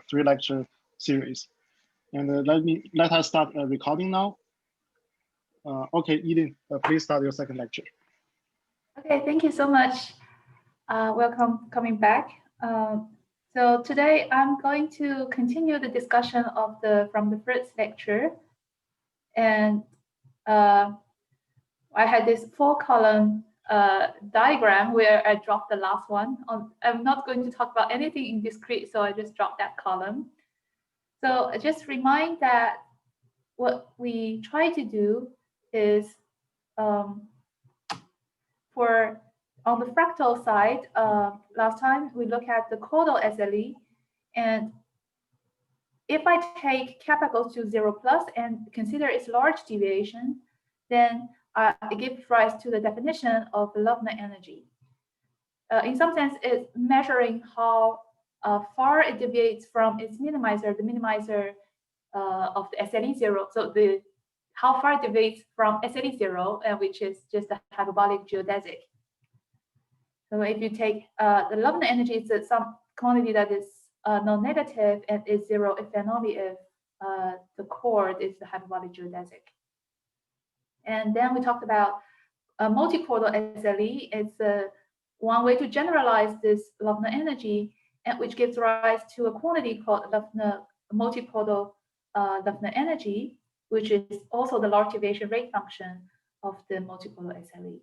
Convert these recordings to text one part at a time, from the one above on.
3-lecture series. And let us start recording now. Okay, Yilin, please start your second lecture. Okay, thank you so much. Welcome coming back. So today I'm going to continue the discussion of from the first lecture. And I had this 4-column diagram where I dropped the last one. I'm not going to talk about anything in discrete, so I just dropped that column. So I just remind that what we try to do is on the fractal side, last time we looked at the caudal SLE, and if I take kappa goes to 0+ and consider its large deviation, then it gives rise to the definition of the Logan energy. In some sense, it's measuring how far it deviates from its minimizer, the minimizer of the SLE 0. So how far it deviates from SLE 0, which is just a hyperbolic geodesic. So if you take the Logan energy, it's some quantity that is non-negative and is 0 if and only if the chord is the hyperbolic geodesic. And then we talked about multichordal SLE. It's one way to generalize this Logan energy, and which gives rise to a quantity called multichordal Logan energy, which is also the large deviation rate function of the multichordal SLE.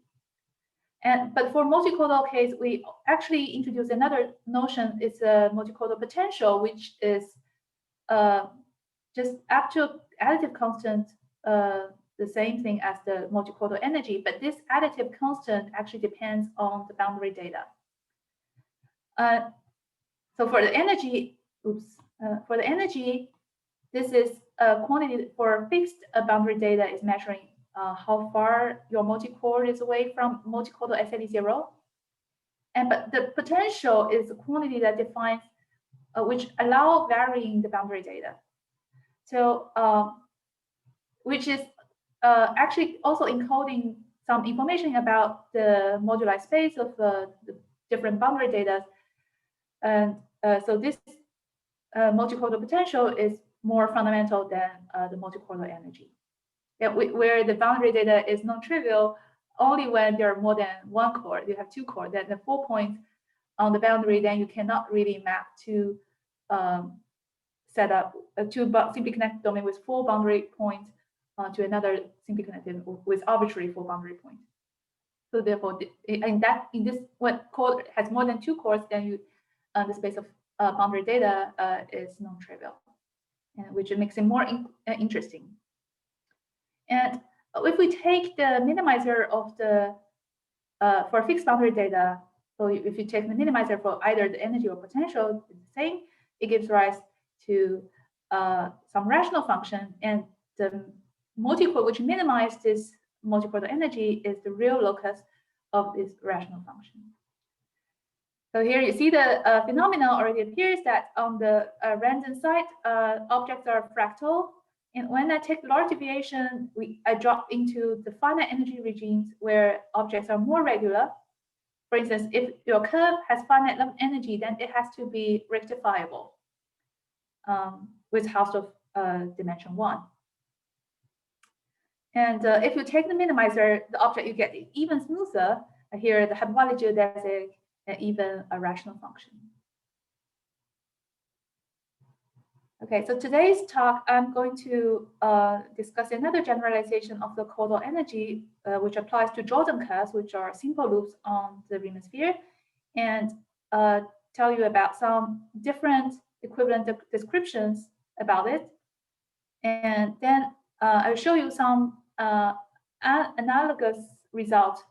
But for multichordal case, we actually introduce another notion. It's a multichordal potential, which is just actual additive constant, the same thing as the multichordal energy, but this additive constant actually depends on the boundary data. So for the energy, this is a quantity for fixed boundary data is measuring how far your multichord is away from multichordal SLE 0. But the potential is a quantity that defines, which allow varying the boundary data. So, which is actually also encoding some information about the moduli space of the different boundary data. And so this multichordal potential is more fundamental than the multichordal energy. Yeah, where the boundary data is non-trivial only when there are more than one chord. You have 2 chords, then the 4 points on the boundary, then you cannot really map to set up a simply connected domain with 4 boundary points to another simply connected with arbitrary 4 boundary points. So therefore, in this when chord has more than 2 chords, then you the space of boundary data is non-trivial, and which makes it more interesting. And if we take the minimizer of the for fixed boundary data, so if you take the minimizer for either the energy or potential, it's the same. It gives rise to some rational function, and the multichord which minimizes this multichordal energy is the real locus of this rational function. So here you see the phenomenon already appears that on the random side, objects are fractal. And when I take large deviation, I drop into the finite energy regimes where objects are more regular. For instance, if your curve has finite energy, then it has to be rectifiable with house of dimension 1. And if you take the minimizer, the object you get even smoother. Here, the hyperbolic geodesic and even a rational function. Okay, so today's talk, I'm going to discuss another generalization of the caudal energy, which applies to Jordan curves, which are simple loops on the Riemann sphere, and tell you about some different equivalent descriptions about it. And then I'll show you some analogous results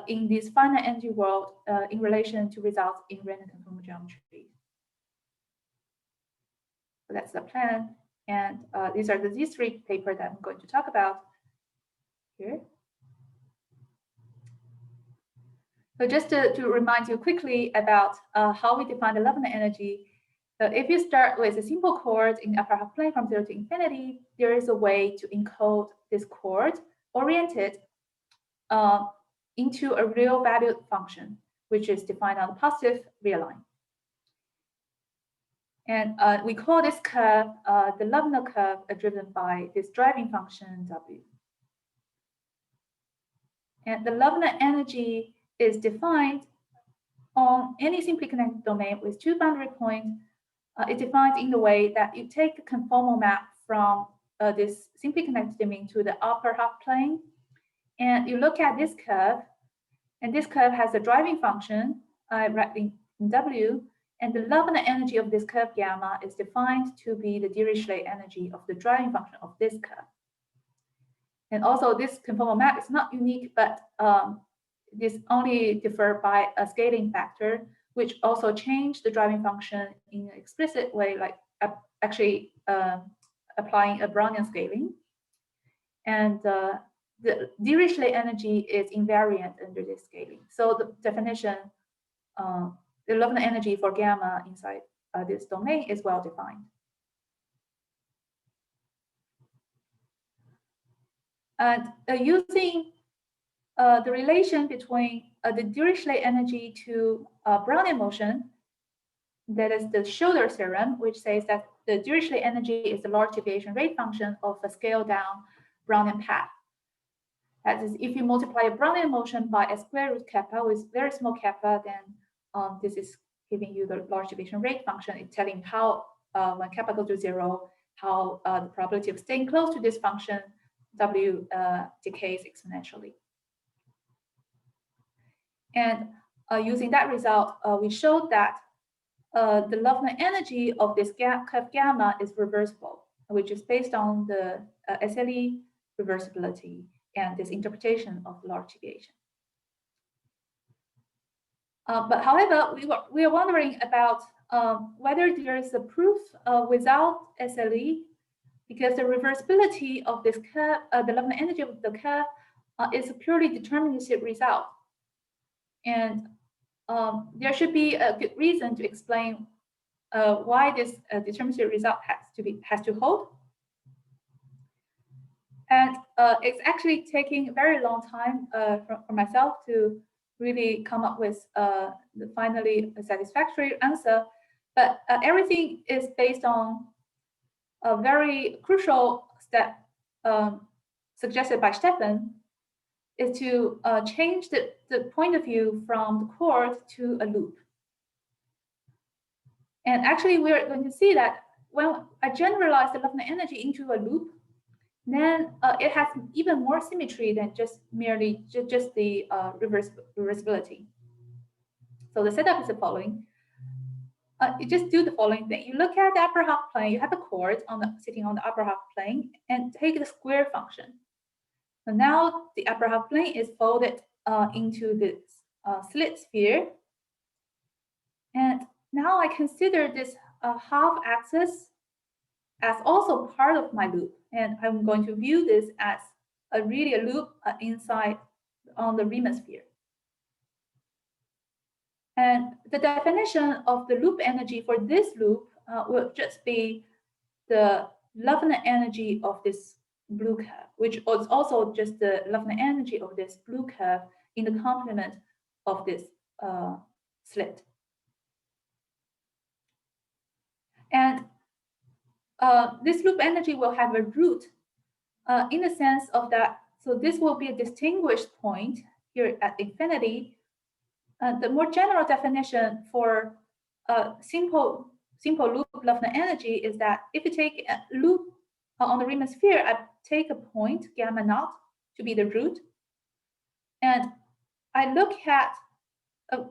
in this finite energy world in relation to results in random conformal geometry. So that's the plan, and these are these 3 papers that I'm going to talk about here. So just to remind you quickly about how we define the Logan energy. If you start with a simple chord in the upper half plane from 0 to infinity, there is a way to encode this chord oriented into a real valued function, which is defined on the positive real line. And we call this curve the Logan curve driven by this driving function W. And the Logan energy is defined on any simply connected domain with two boundary points. It's defined in the way that you take a conformal map from this simply connected domain to the upper half plane, and you look at this curve, and this curve has a driving function right in W, and the Logan energy of this curve gamma is defined to be the Dirichlet energy of the driving function of this curve. And also this conformal map is not unique, but this only differ by a scaling factor, which also changed the driving function in an explicit way, like actually applying a Brownian scaling. And the Dirichlet energy is invariant under this scaling. So the definition, the Logan energy for gamma inside this domain is well defined. And using the relation between the Dirichlet energy to Brownian motion, that is the Schroeder theorem, which says that the Dirichlet energy is the large deviation rate function of a scaled down Brownian path. That is, if you multiply a Brownian motion by a square root kappa with very small kappa, then this is giving you the large deviation rate function. It's telling how when kappa goes to 0, how the probability of staying close to this function W decays exponentially. And using that result, we showed that the Logan energy of this curve gamma is reversible, which is based on the SLE reversibility and this interpretation of large deviation. But however, we are wondering about whether there is a proof without SLE, because the reversibility of this curve, the Logan energy of the curve, is a purely deterministic result. And there should be a good reason to explain why this deterministic result has to hold. And it's actually taking a very long time for myself to really come up with the finally satisfactory answer. But everything is based on a very crucial step suggested by Stefan, is to change the point of view from the chord to a loop. And actually, we're going to see that when I generalize the Logan energy into a loop, then it has even more symmetry than just merely just the reversibility. So the setup is the following. You just do the following thing. You look at the upper half plane, you have a chord sitting on the upper half plane, and take the square function. So now the upper half plane is folded into this slit sphere. And now I consider this half axis as also part of my loop. And I'm going to view this as really a loop inside on the Riemann sphere. And the definition of the loop energy for this loop will just be the Logan energy of this blue curve, which is also just the Logan energy of this blue curve in the complement of this slit. And this loop energy will have a root in the sense of that, so this will be a distinguished point here at infinity. The more general definition for simple loop Logan energy is that if you take a loop on the Riemann sphere, I take a point gamma naught to be the root, and I look at a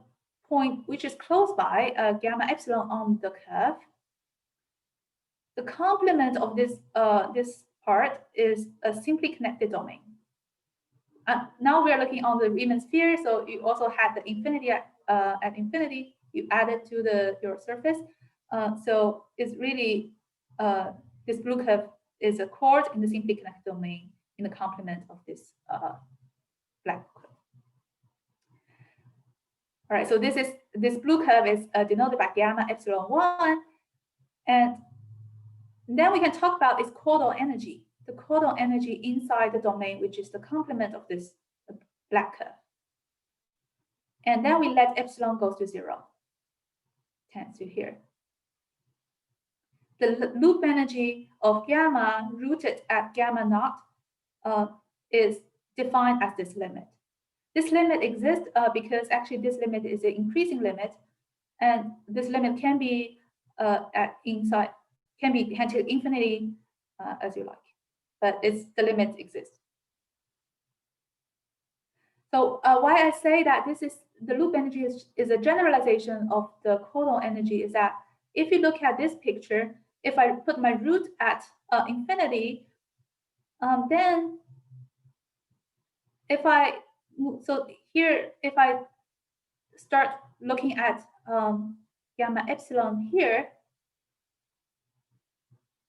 point which is close by gamma epsilon on the curve. The complement of this this part is a simply connected domain. Now we are looking on the Riemann sphere, so you also had the infinity at infinity. You add it to your surface, so it's really this blue curve is a chord in the simply connected domain in the complement of this black curve. All right, so this blue curve is denoted by gamma epsilon 1, and then we can talk about its caudal energy, the caudal energy inside the domain, which is the complement of this black curve. And then we let epsilon goes to 0, tends to here. the loop energy of gamma rooted at gamma naught is defined as this limit. This limit exists because actually this limit is an increasing limit, and this limit can be can be to infinity as you like, but the limit exists. So why I say that this is the loop energy is a generalization of the Coulomb energy is that if you look at this picture, if I put my root at infinity, then if I start looking at gamma epsilon here,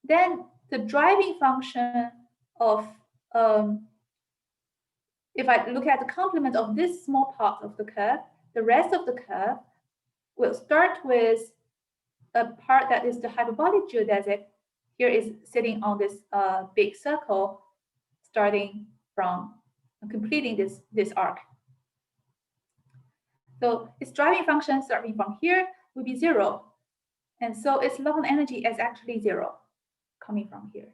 then the driving function of if I look at the complement of this small part of the curve, the rest of the curve will start with a part that is the hyperbolic geodesic. Here is sitting on this big circle, starting from completing this arc. So its driving function starting from here will be 0. And so its Logan energy is actually 0 coming from here.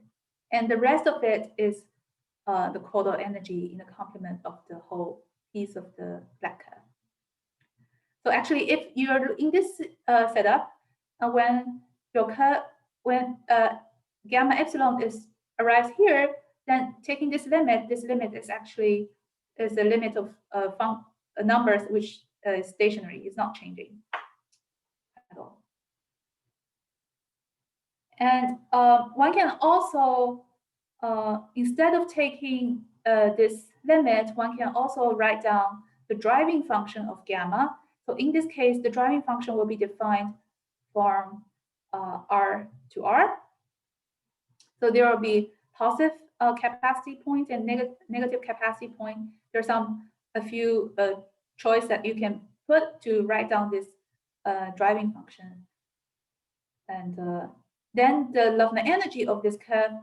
And the rest of it is the Coulomb energy in the complement of the whole piece of the black curve. So actually, if you're in this setup, when your curve, when gamma epsilon arrives here, then taking this limit is actually the limit of numbers which is stationary, is not changing at all. And one can also, instead of taking this limit, one can also write down the driving function of gamma. So in this case, the driving function will be defined from R to R. So there will be positive capacity point and negative capacity point. There's a few choice that you can put to write down this driving function. And then the Logan energy of this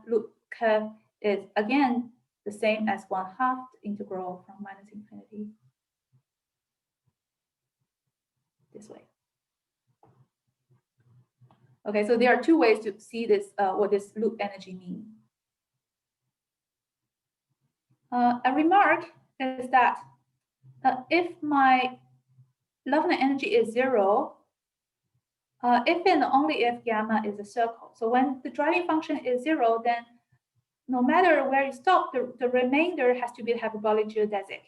loop curve is again the same as 1/2 the integral from -infinity this way. Okay, so there are two ways to see this, what this loop energy means. A remark is that if my Logan energy is 0, if and only if gamma is a circle. So when the driving function is 0, then no matter where you stop, the remainder has to be the hyperbolic geodesic.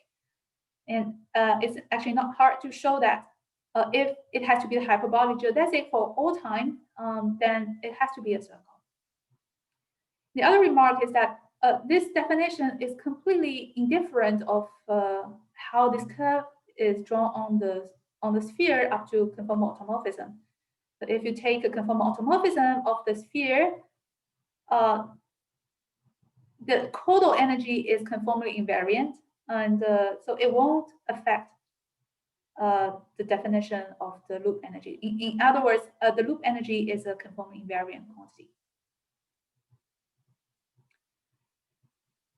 And it's actually not hard to show that if it has to be the hyperbolic geodesic for all time, then it has to be a circle. The other remark is that this definition is completely indifferent of how this curve is drawn on the sphere up to conformal automorphism. So if you take a conformal automorphism of the sphere, the Coulomb energy is conformally invariant, and so it won't affect the definition of the loop energy. In other words, the loop energy is a conformally invariant quantity.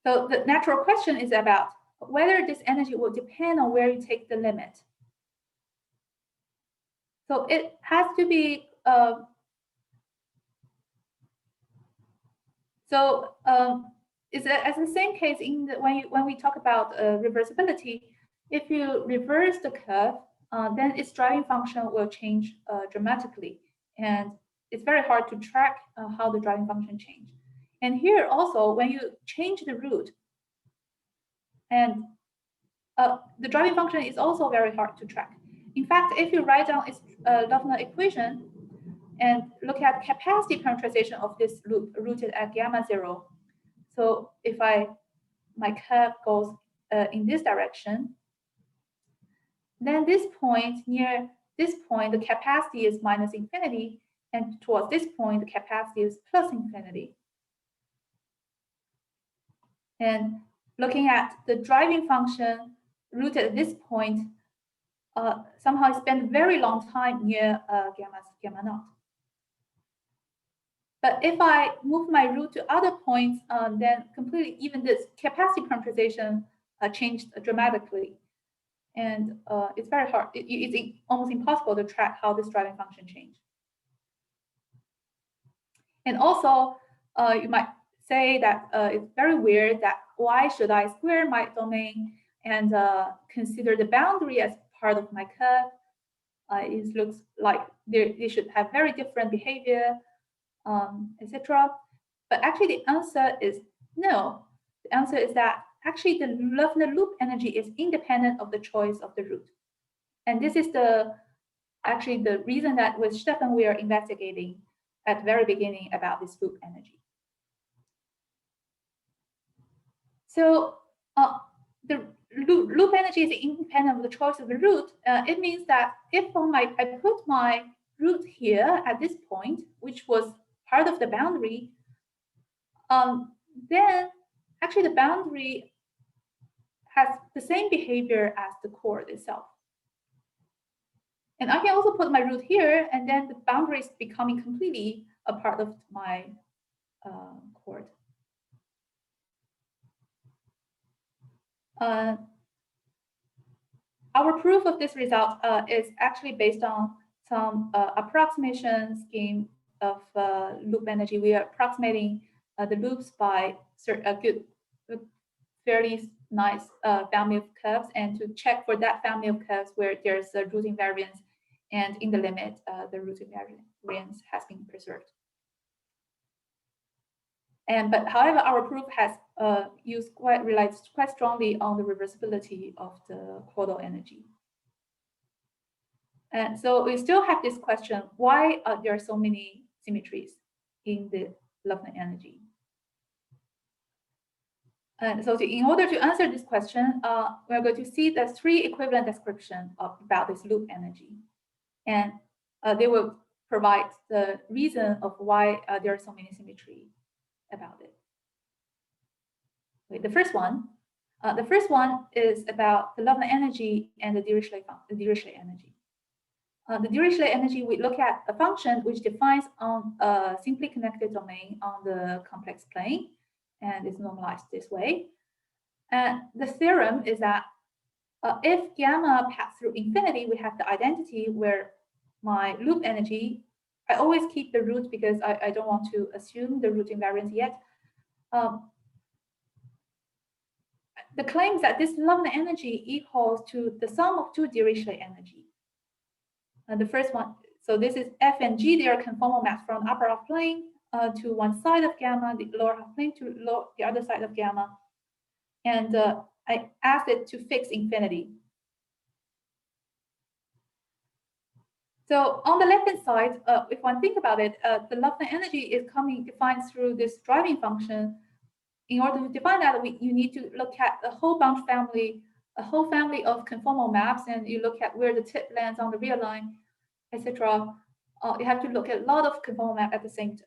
So the natural question is about whether this energy will depend on where you take the limit. So it has to be it's the same case when we talk about reversibility. If you reverse the curve, then its driving function will change dramatically, and it's very hard to track how the driving function change. And here also, when you change the root, and the driving function is also very hard to track. In fact, if you write down its Logan equation and look at capacity parameterization of this loop rooted at gamma 0, so if my curve goes in this direction, then this point, near this point, the capacity is -infinity, and towards this point, the capacity is +infinity. And looking at the driving function rooted at this point, somehow I spend a very long time near gamma naught. But if I move my root to other points, then completely, even this capacity parameterization changed dramatically. And it's very hard, it's almost impossible to track how this driving function changed. And also, you might say that it's very weird that why should I square my domain and consider the boundary as part of my curve? It looks like they should have very different behavior, etc. But actually, the answer is no. The answer is that actually the loop energy is independent of the choice of the root. And this is actually the reason that with Stefan we are investigating at the very beginning about this loop energy. So the loop energy is independent of the choice of the root. It means that if I put my root here at this point, which was part of the boundary, then actually the boundary has the same behavior as the chord itself. And I can also put my root here, and then the boundary is becoming completely a part of my chord. Our proof of this result is actually based on some approximation scheme of loop energy. We are approximating the loops by a good, fairly nice family of curves, and to check for that family of curves where there's a root invariance, and in the limit, the root invariance has been preserved. But however, our proof has relies quite strongly on the reversibility of the chordal energy. And so we still have this question: why are there so many symmetries in the Logan energy? And so in order to answer this question, we're going to see the three equivalent descriptions about this loop energy, and they will provide the reason of why there are so many symmetries about it. Okay, the first one is about the Logan energy and the Dirichlet energy. The Dirichlet energy, we look at a function which defines on a simply connected domain on the complex plane, and is normalized this way. And the theorem is that if gamma passes through infinity, we have the identity where my loop energy, I always keep the root because I don't want to assume the root invariance yet. The claim is that this Logan energy equals to the sum of two Dirichlet energy. The first one, so this is F and G, they are conformal maps from the upper half plane to one side of gamma, the lower half plane to the other side of gamma. And I asked it to fix infinity. So on the left-hand side, if one think about it, the Logan energy is defined through this driving function. In order to define that, you need to look at a whole family of conformal maps, and you look at where the tip lands on the real line, etc. You have to look at a lot of conformal map at the same time,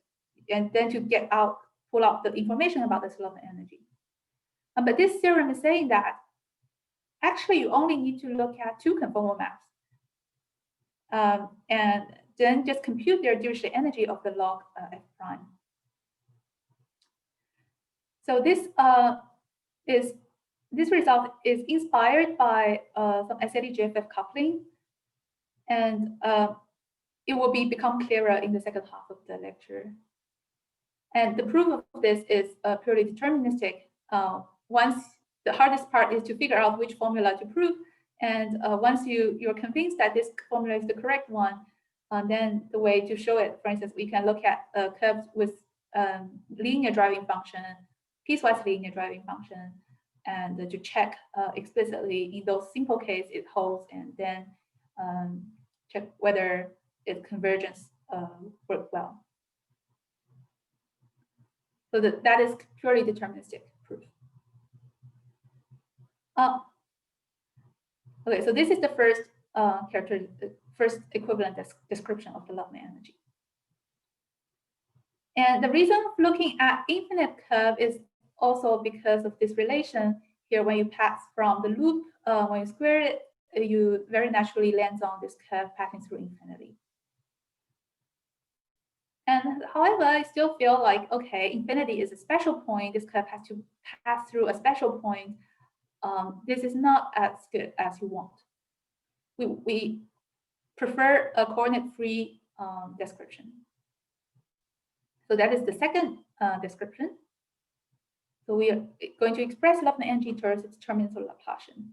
and then to pull out the information about this Logan energy. But this theorem is saying that actually you only need to look at two conformal maps, and then just compute their Dirichlet energy of the log f prime. So this result is inspired by some SLE-GFF coupling, and it will become clearer in the second half of the lecture. And the proof of this is purely deterministic. Once the hardest part is to figure out which formula to prove, and once you're convinced that this formula is the correct one, then the way to show it, for instance, we can look at curves with linear driving function, piecewise linear driving function, and to check explicitly in those simple cases it holds, and then check whether its convergence works well. So that is purely deterministic proof. Okay, so this is the first first equivalent description of the Logan energy. And the reason of looking at infinite curve is also because of this relation here. When you pass from the loop, when you square it, you very naturally land on this curve passing through infinity. And however, I still feel like, okay, infinity is a special point. This curve has to pass through a special point. This is not as good as you want. We prefer a coordinate-free description. So that is the second description. So we are going to express Laplacian energy towards its determinants of Laplacian.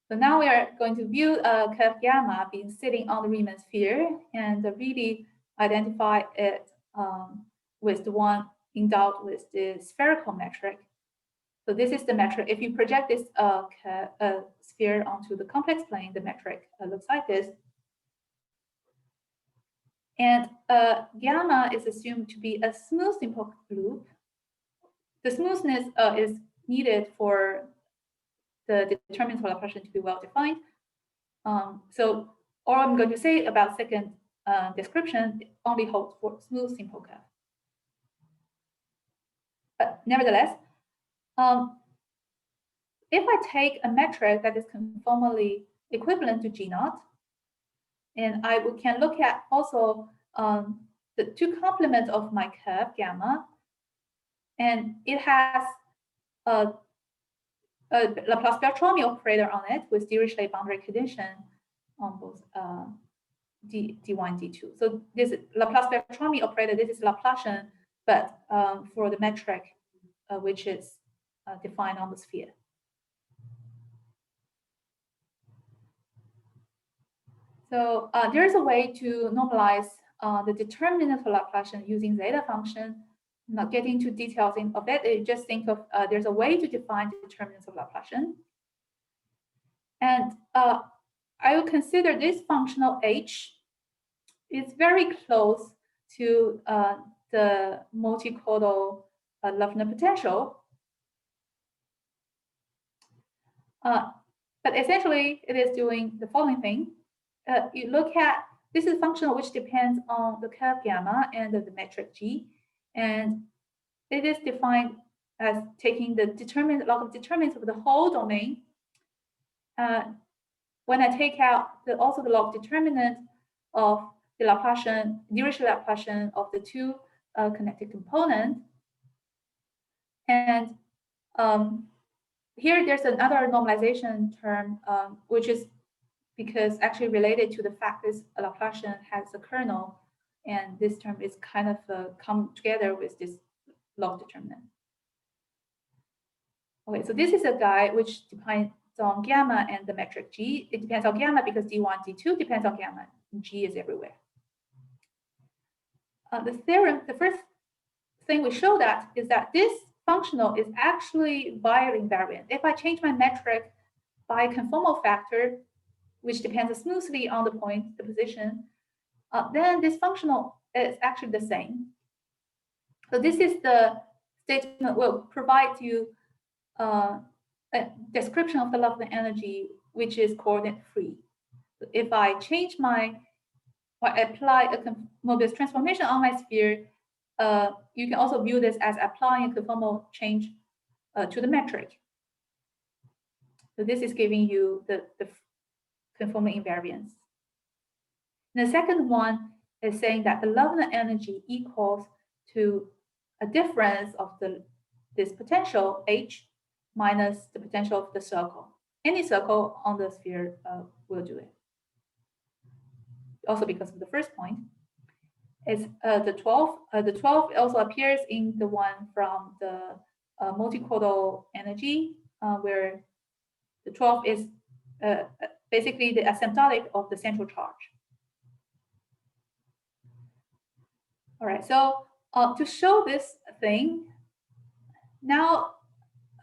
So now we are going to view a curve gamma being sitting on the Riemann sphere and really identify it with the one endowed with the spherical metric. So this is the metric. If you project this sphere onto the complex plane, the metric looks like this. And gamma is assumed to be a smooth simple loop. The smoothness is needed for the determinants of Laplacian to be well defined. So all I'm going to say about second description only holds for smooth simple curve. But nevertheless, if I take a metric that is conformally equivalent to G0, and I can look at also the two complements of my curve gamma, and it has a Laplace spectrometry operator on it with Dirichlet boundary condition on both D1 and D2. So this Laplace spectrometry operator, this is Laplacian, but for the metric which is defined on the sphere. So there's a way to normalize the determinant of Laplacian using Zeta function. I'm not getting into details of it. Just think of there's a way to define the determinants of Laplacian. And I will consider this functional h is very close to the multicolored Laplacian potential. But essentially, it is doing the following thing. You look at, this is functional which depends on the curve gamma and the metric G. And it is defined as taking the log of determinants of the whole domain. When I take out also the log determinant of the Laplacian, Dirichlet Laplacian of the two connected components. And here there's another normalization term, which is because actually related to the fact that Laplacian has a kernel, and this term is kind of come together with this log determinant. Okay, so this is a guy which depends on gamma and the metric G. It depends on gamma because D1, D2 depends on gamma, and G is everywhere. The theorem, the first thing we show that is that this functional is actually Weyl invariant. If I change my metric by a conformal factor, which depends smoothly on the point, the position, then this functional is actually the same. So this is the statement will provide you a description of the Laplacian energy, which is coordinate free. So if I change apply a Mobius transformation on my sphere, you can also view this as applying a conformal change to the metric. So this is giving you the conformal invariance. And the second one is saying that the Laplacian energy equals to a difference of this potential H minus the potential of the circle. Any circle on the sphere will do it. Also because of the first point, is the 12. The 12 also appears in the one from the multicolored energy, where the 12 is basically the asymptotic of the central charge. All right, so to show this thing, now,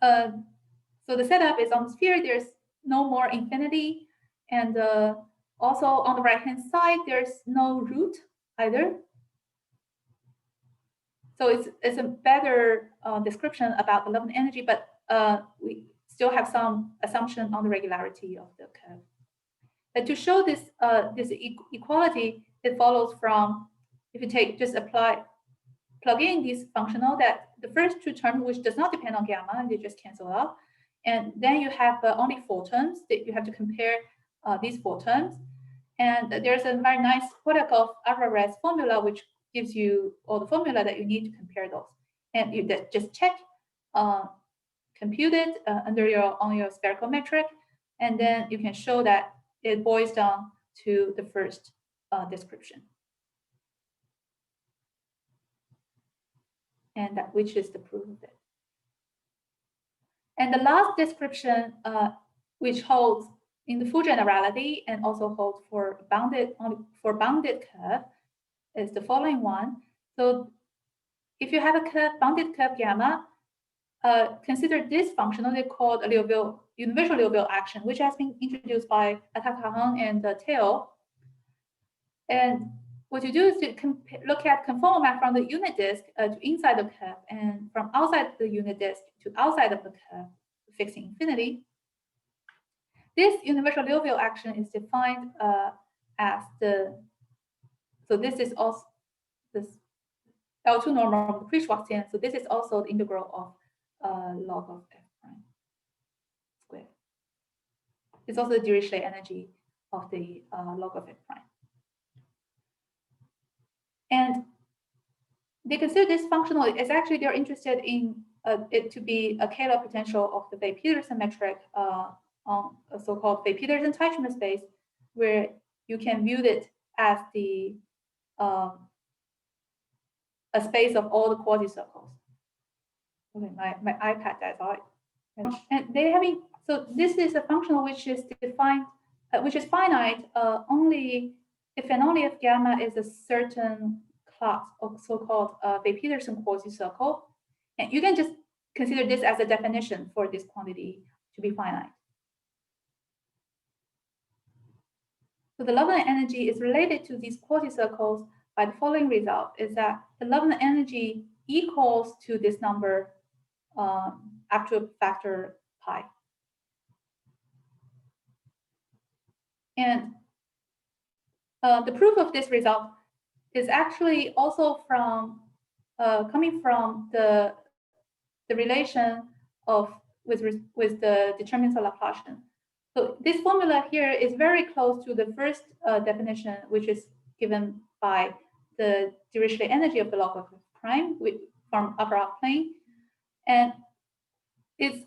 so the setup is on the sphere, there's no more infinity, and also on the right-hand side, there's no root either. So it's a better description about the Laplacian energy, but we still have some assumption on the regularity of the curve. But to show this this equality, it follows from, if you plug in this functional, that the first two terms, which does not depend on gamma, they just cancel out. And then you have only 4 terms that you have to compare these 4 terms. And there's a very nice Poisson formula, which gives you all the formula that you need to compare those. And you just check, compute it on your spherical metric, and then you can show that it boils down to the first description. and that which is the proof of it. And the last description, which holds in the full generality and also holds for bounded curve, is the following one. So if you have a curve, bounded curve gamma, consider this functional called a universal Liouville action, which has been introduced by Atakahan and Theo. And what you do is to look at conformal map from the unit disk to inside the curve, and from outside the unit disk to outside of the curve, fixing infinity. This universal Liouville action is defined as so this is also this L2 normal of the Pre-Schwarzian. So this is also the integral of log of f prime squared. It's also the Dirichlet energy of the log of f prime. And they consider this functional as actually they're interested in it to be a Kähler potential of the Weil-Petersen metric on a so-called Weil-Petersen Teichner space, where you can view it as the a space of all the quasi-circles. Okay, my iPad died out. And they having, so this is a functional which is defined, which is finite only if and only if gamma is a certain class of so-called Weil-Petersen quasi-circle. And you can just consider this as a definition for this quantity to be finite. So the Logan energy is related to these quasi-circles by the following result, is that the Logan energy equals to this number up to a factor pi. And the proof of this result is actually also from coming from the relation of with the determinants of Laplacian. So this formula here is very close to the first definition, which is given by the Dirichlet energy of the log of f prime from upper half plane. And it's,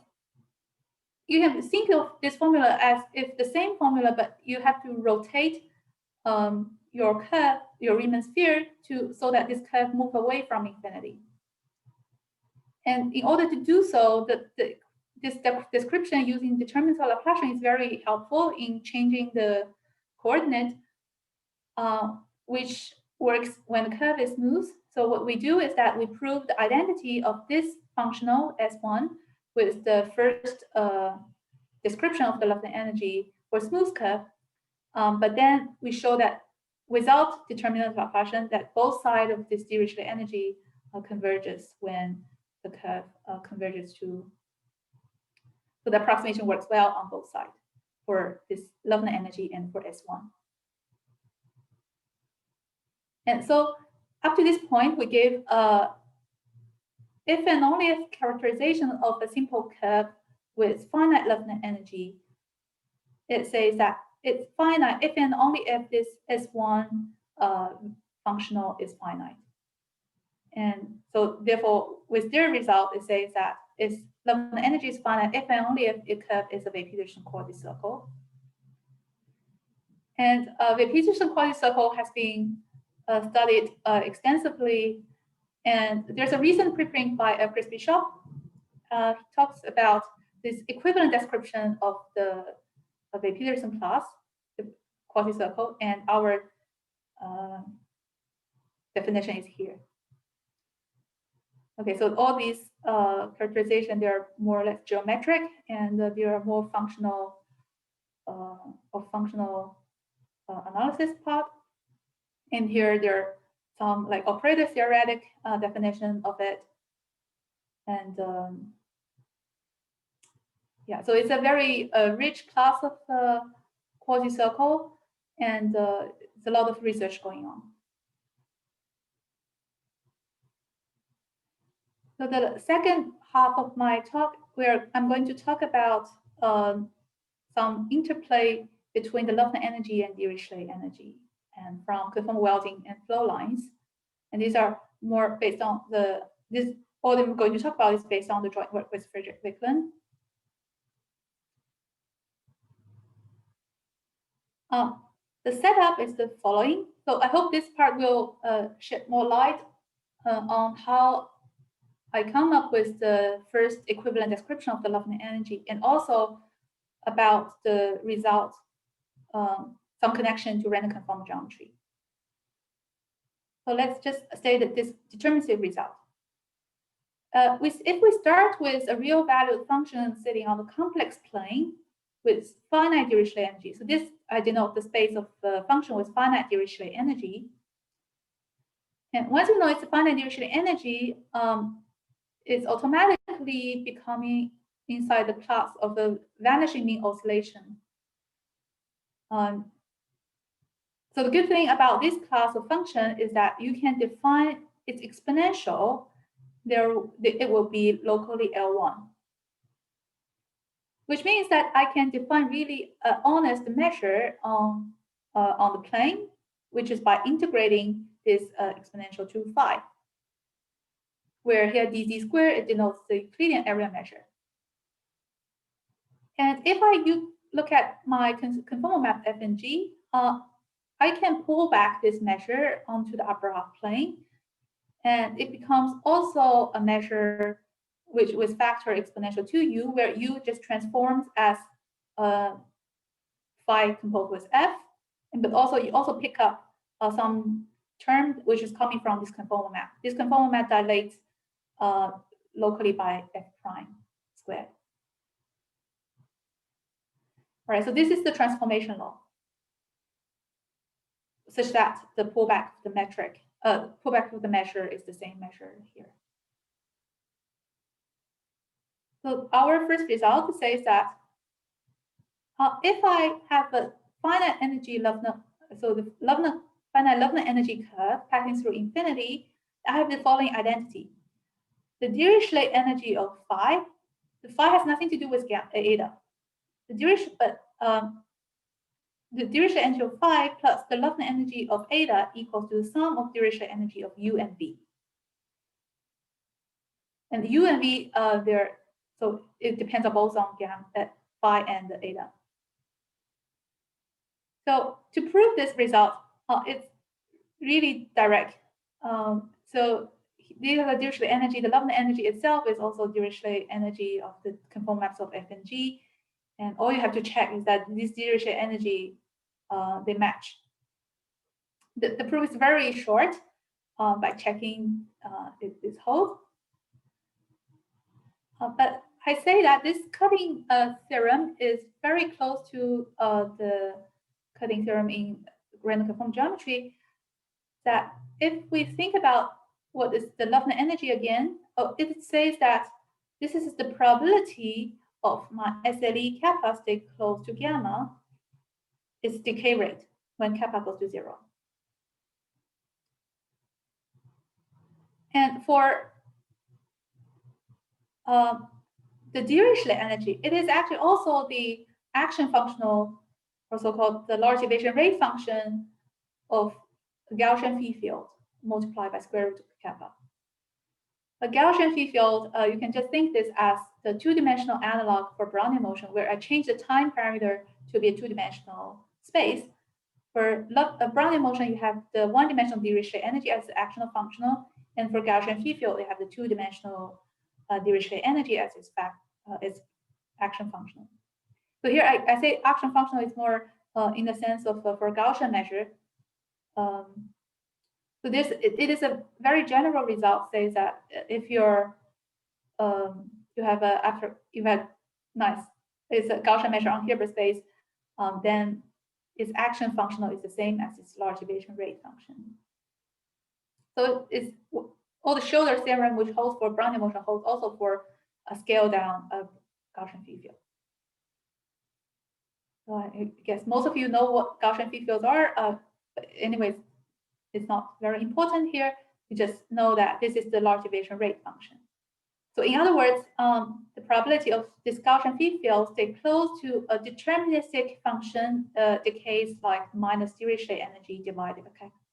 you can think of this formula as if the same formula, but you have to rotate your curve, your Riemann sphere, so that this curve move away from infinity. And in order to do so, this description using determinants of Laplacian is very helpful in changing the coordinate, which works when the curve is smooth. So what we do is that we prove the identity of this functional S1 with the first description of the Logan energy for smooth curve. But then we show that without determinant of Laplacian, that both sides of this Dirichlet energy converges when the curve converges to. So the approximation works well on both sides for this Logan energy and for S1. And so up to this point, we gave if and only if characterization of a simple curve with finite Logan energy. It says that it's finite if and only if this S1 functional is finite. And so therefore, with their result, it says that its Logan energy is finite if and only if the curve is a Weil-Petersen quasi-circle. And Weil-Petersen quasi-circle has been studied extensively. And there's a recent preprint by Chris Bishop. He talks about this equivalent description of the Weil-Petersen class, the quasi-circle, and our definition is here. Okay, so all these characterization, they are more or less geometric, and they are more functional analysis part. And here there are some like operator theoretic definition of it. And yeah, so it's a very rich class of quasi-circle, and it's a lot of research going on. So the second half of my talk, where I'm going to talk about some interplay between the Logan energy and Dirichlet energy, and from conformal welding and flow lines. And these are more based on all I'm going to talk about is based on the joint work with Frederick Wicklund. The setup is the following. So I hope this part will shed more light on how I come up with the first equivalent description of the Logan energy, and also about the result, some connection to random conformal geometry. So let's just say that this deterministic result. If we start with a real valued function sitting on the complex plane with finite Dirichlet energy, so this I denote the space of the function with finite Dirichlet energy. And once we know it's a finite Dirichlet energy, it's automatically becoming inside the class of the vanishing mean oscillation. So the good thing about this class of function is that you can define its exponential. It will be locally L1, which means that I can define really an honest measure on the plane, which is by integrating this exponential to phi, where here dz squared, it denotes the Euclidean area measure. And if I look at my conformal map f and g, I can pull back this measure onto the upper half plane, and it becomes also a measure which with factor exponential to u, where u just transforms as phi composed with f, but also you also pick up some term which is coming from this conformal map. This conformal map dilates locally by f prime squared. All right, so this is the transformation law, such that the pullback of the metric, pullback of the measure is the same measure here. So our first result says that if I have a finite energy Lovener, so the finite Lovener energy curve passing through infinity, I have the following identity. The Dirichlet energy of phi, the phi has nothing to do with eta. The Dirichlet energy of phi plus the Lovener energy of eta equals to the sum of Dirichlet energy of u and v. And u and v, so it depends on both on phi and the eta. So to prove this result, it's really direct. So these are the Dirichlet energy. The Lovener energy itself is also Dirichlet energy of the conformal maps of f and g. And all you have to check is that this Dirichlet energy, they match. The proof is very short by checking this whole. But I say that this cutting theorem is very close to the cutting theorem in random conformal geometry, that if we think about what is the Lovener energy again, it says that this is the probability of my SLE kappa stay close to gamma, its decay rate when kappa goes to 0. And for the Dirichlet energy, it is actually also the action functional, or so-called the large deviation rate function of the Gaussian phi field multiplied by square root of kappa. A Gaussian phi field, you can just think this as the two-dimensional analog for Brownian motion, where I change the time parameter to be a two-dimensional space. For Brownian motion, you have the one-dimensional Dirichlet energy as the actional functional, and for Gaussian phi field, you have the two-dimensional Dirichlet energy as its action functional. So here I say action functional is more in the sense of for Gaussian measure. So it is a very general result, says that if you're it's a Gaussian measure on Hilbert space, then its action functional is the same as its large deviation rate function. So it's all the Schroeder theorem, which holds for Brownian motion, holds also for a scale down of Gaussian phi field. So I guess most of you know what Gaussian phi fields are. But anyways, it's not very important here. You just know that this is the large deviation rate function. So in other words, the probability of this Gaussian phi field stay close to a deterministic function decays like minus Dirichlet energy divided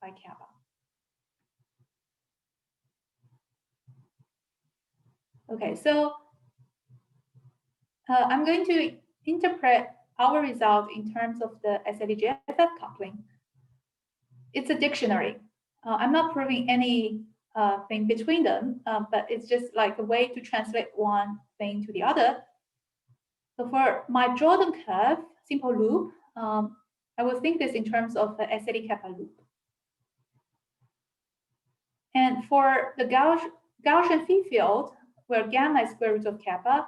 by kappa. Okay, so I'm going to interpret our result in terms of the SLE-GFF coupling. It's a dictionary. I'm not proving any thing between them, but it's just like a way to translate one thing to the other. So for my Jordan curve, simple loop, I will think this in terms of the SLE kappa loop. And for the Gaussian phi field, where gamma is square root of kappa,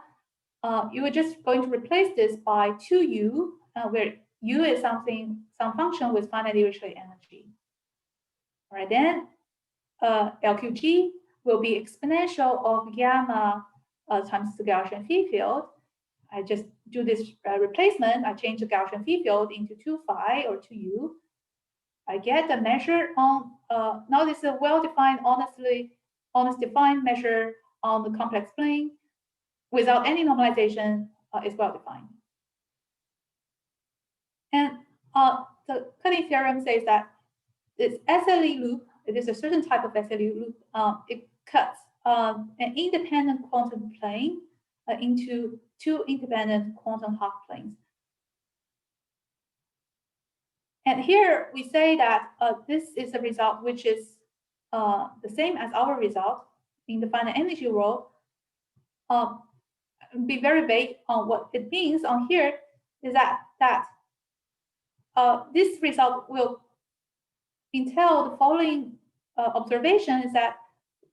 you are just going to replace this by 2u, where u is some function with finite Dirichlet energy. All right, then LQG will be exponential of gamma times the Gaussian phi field. I just do this replacement. I change the Gaussian phi field into 2 phi or 2u. I get the measure on, now this is a well-defined, honest defined measure on the complex plane without any normalization is well-defined. And the cutting theorem says that this SLE loop, it is a certain type of SLE loop, it cuts an independent quantum plane into 2 independent quantum half planes. And here we say that this is a result which is the same as our result in the finite energy world. Be very vague on what it means on here is that this result will entail the following observation is that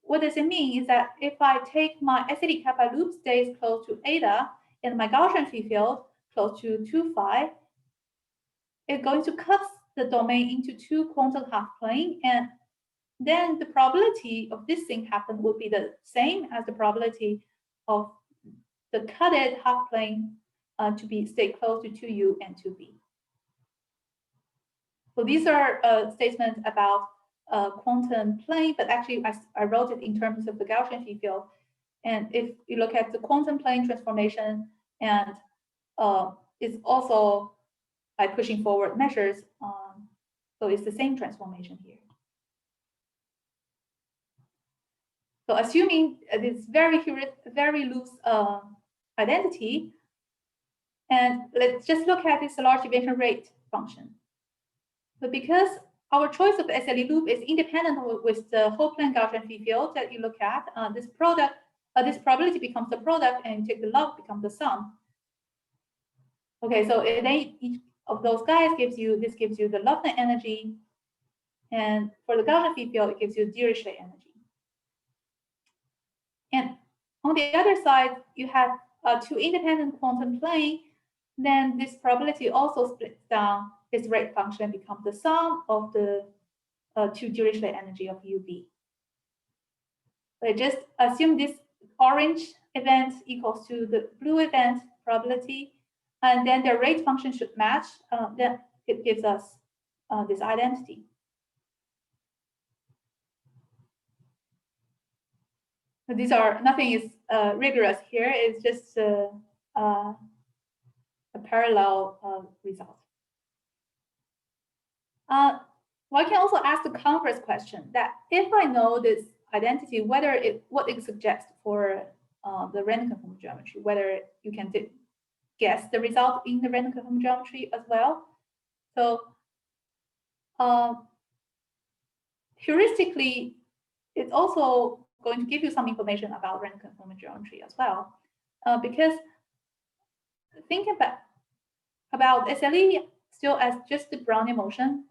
what does it mean is that if I take my SLE kappa loop stays close to eta and my Gaussian phi field close to 2 phi, it's going to cut the domain into 2 quantum half plane, and then the probability of this thing happen would be the same as the probability of the cutted half plane to stay close to 2u and 2b. So these are statements about quantum plane, but actually I wrote it in terms of the Gaussian phi field. And if you look at the quantum plane transformation, and it's also by pushing forward measures, so it's the same transformation here. So assuming this very loose identity, and let's just look at this large deviation rate function. But because our choice of SLE loop is independent with the whole plane Gaussian phi field that you look at, this probability becomes the product, and you take the log becomes the sum. Okay, so each of those guys gives you the Logan energy, and for the Gaussian phi field, it gives you Dirichlet energy. And on the other side, you have 2 independent quantum plane. Then this probability also splits down. Its rate function becomes the sum of the 2 Dirichlet energy of UB. So just assume this orange event equals to the blue event probability, and then the rate function should match. Then it gives us this identity. So these are, nothing is rigorous here. It's just a parallel result. Well, I can also ask the converse question that if I know this identity, what it suggests for the random conformal geometry, whether you can guess the result in the random conformal geometry as well. So heuristically, it's also going to give you some information about random conformal geometry as well, because think about SLE still as just the Brownian motion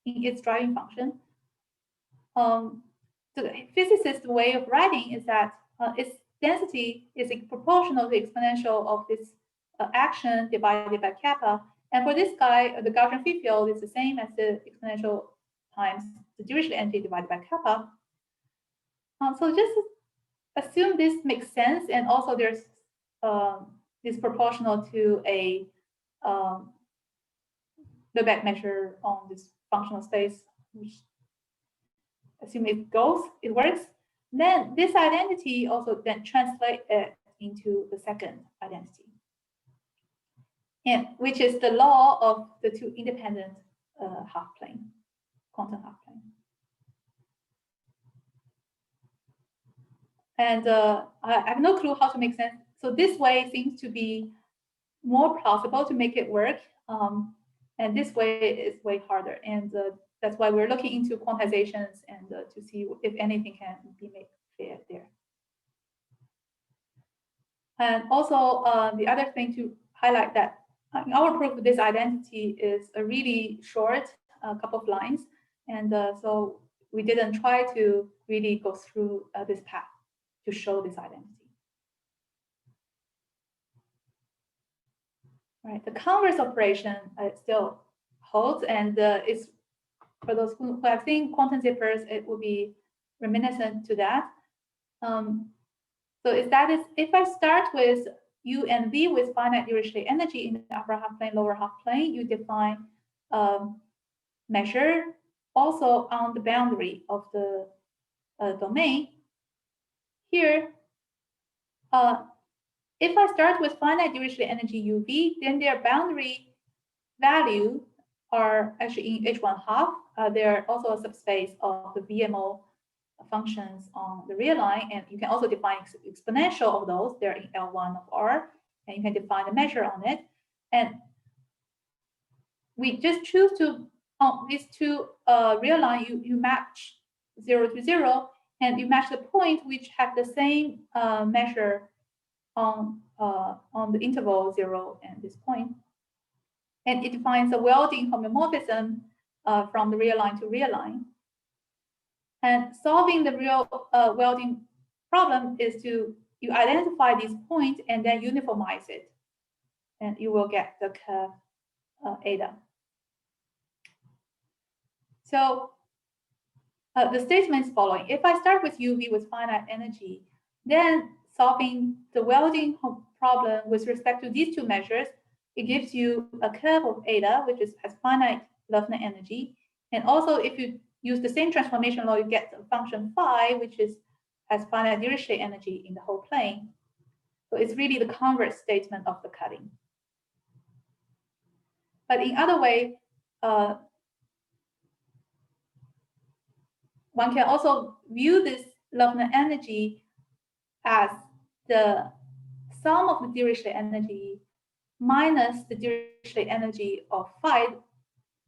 in its driving function. The physicist way of writing is that its density is proportional to the exponential of this action divided by kappa. And for this guy, the Gaussian phi field is the same as the exponential times the Dirichlet energy divided by kappa. So just assume this makes sense, and also there's this proportional to a Lebesgue measure on this functional space, which assume it works. Then this identity also then translate it into the second identity, and which is the law of the 2 independent half plane, quantum half plane. And I have no clue how to make sense. So this way seems to be more plausible to make it work. And this way is way harder. And that's why we're looking into quantizations and to see if anything can be made clear there. And also the other thing to highlight that in our proof, this identity is a really short couple of lines. And so we didn't try to really go through this path to show this identity. Right, the converse operation still holds, and is for those who have seen quantum zippers, it will be reminiscent to that. So if I start with U and V with finite dirichlet energy in the upper half plane, lower half plane, you define measure also on the boundary of the domain. Here, if I start with finite dirichlet energy UV, then their boundary value are actually in H1 half. They're also a subspace of the VMO functions on the real line, and you can also define exponential of those. They're in L1 of R, and you can define a measure on it. And we just choose to, on these two real line, you match 0 to 0, and you match the point which have the same measure on the interval 0 and this point. And it defines a welding homeomorphism from the real line to real line. And solving the real welding problem is to you identify these points and then uniformize it, and you will get the curve eta. So the statement is following. If I start with UV with finite energy, then solving the welding problem with respect to these two measures, it gives you a curve of eta, which has finite Lovener energy. And also, if you use the same transformation law, you get a function phi, which has finite Dirichlet energy in the whole plane. So it's really the converse statement of the cutting. But in other way, one can also view this Lovener energy as the sum of the Dirichlet energy minus the Dirichlet energy of phi,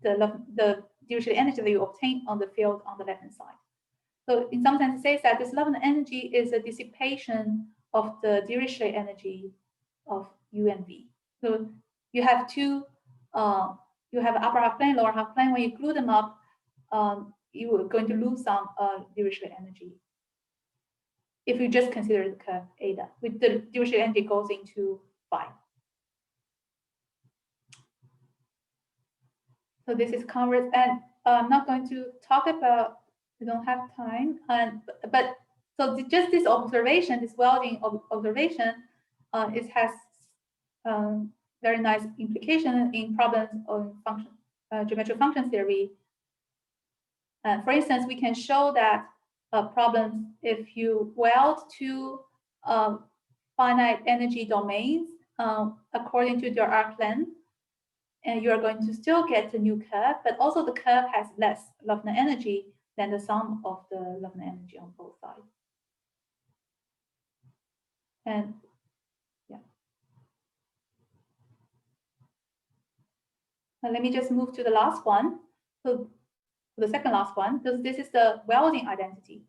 the Dirichlet energy that you obtain on the field on the left-hand side. So in some sense, it says that this Lovener energy is a dissipation of the Dirichlet energy of U and V. So you have two, you have upper half plane, lower half plane. When you glue them up, you are going to lose some Dirichlet energy. If you just consider the curve eta, with the Dirichlet energy goes into phi. So this is converse, and I'm not going to talk about, we don't have time, but so just this observation, this welding observation, it has very nice implication in problems on function, geometric function theory. For instance, we can show that problems, if you weld two finite energy domains according to their arc length, and you are going to still get a new curve, but also the curve has less Lovener energy than the sum of the Lovener energy on both sides. And yeah. Now let me just move to the last one. So the second last one, because this is the welding identity.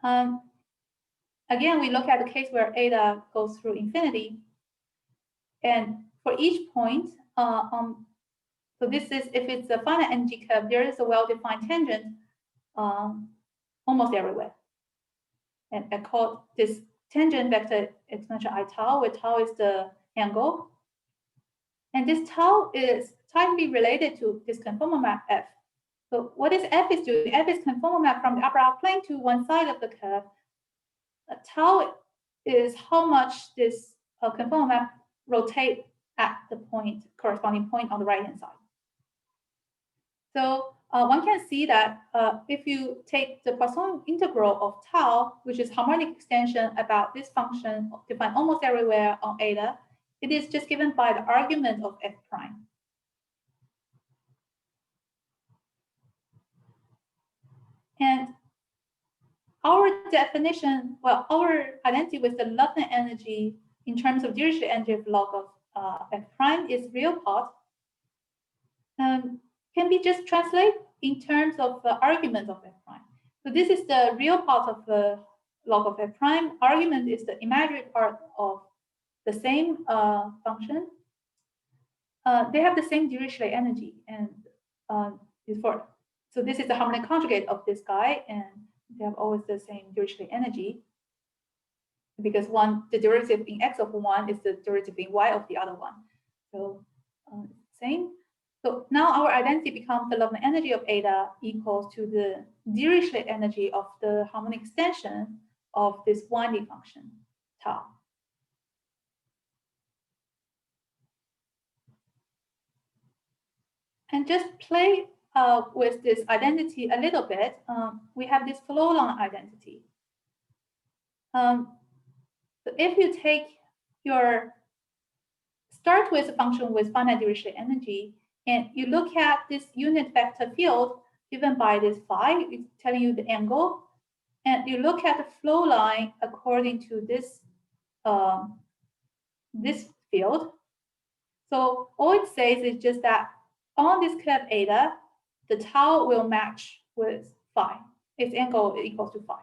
Again, we look at the case where eta goes through infinity. And for each point, so this is, if it's a finite energy curve, there is a well-defined tangent almost everywhere. And I call this tangent vector exponential I tau, where tau is the angle. And this tau is tightly related to this conformal map F. So what is F is doing? F is conformal map from the upper half plane to one side of the curve. Tau is how much this conformal map rotate at the point, corresponding point on the right-hand side. So one can see that if you take the Poisson integral of tau, which is harmonic extension about this function defined almost everywhere on eta, it is just given by the argument of f prime. And our definition, well, our identity with the Lovener energy in terms of Dirichlet energy of log of f prime is real part. can be just translated in terms of the argument of f prime. So this is the real part of the log of f prime. Argument is the imaginary part of the same function. They have the same Dirichlet energy, and so this is the harmonic conjugate of this guy, and they have always the same Dirichlet energy, because the derivative in x of one is the derivative in y of the other one. So same. So now our identity becomes the Logan energy of eta equals to the Dirichlet energy of the harmonic extension of this winding function tau. And just play with this identity a little bit. We have this Flowline identity. So if you start with a function with finite Dirichlet energy, and you look at this unit vector field given by this phi, it's telling you the angle, and you look at the flow line according to this this field. So all it says is just that on this curve eta, the tau will match with phi. Its angle equals to phi.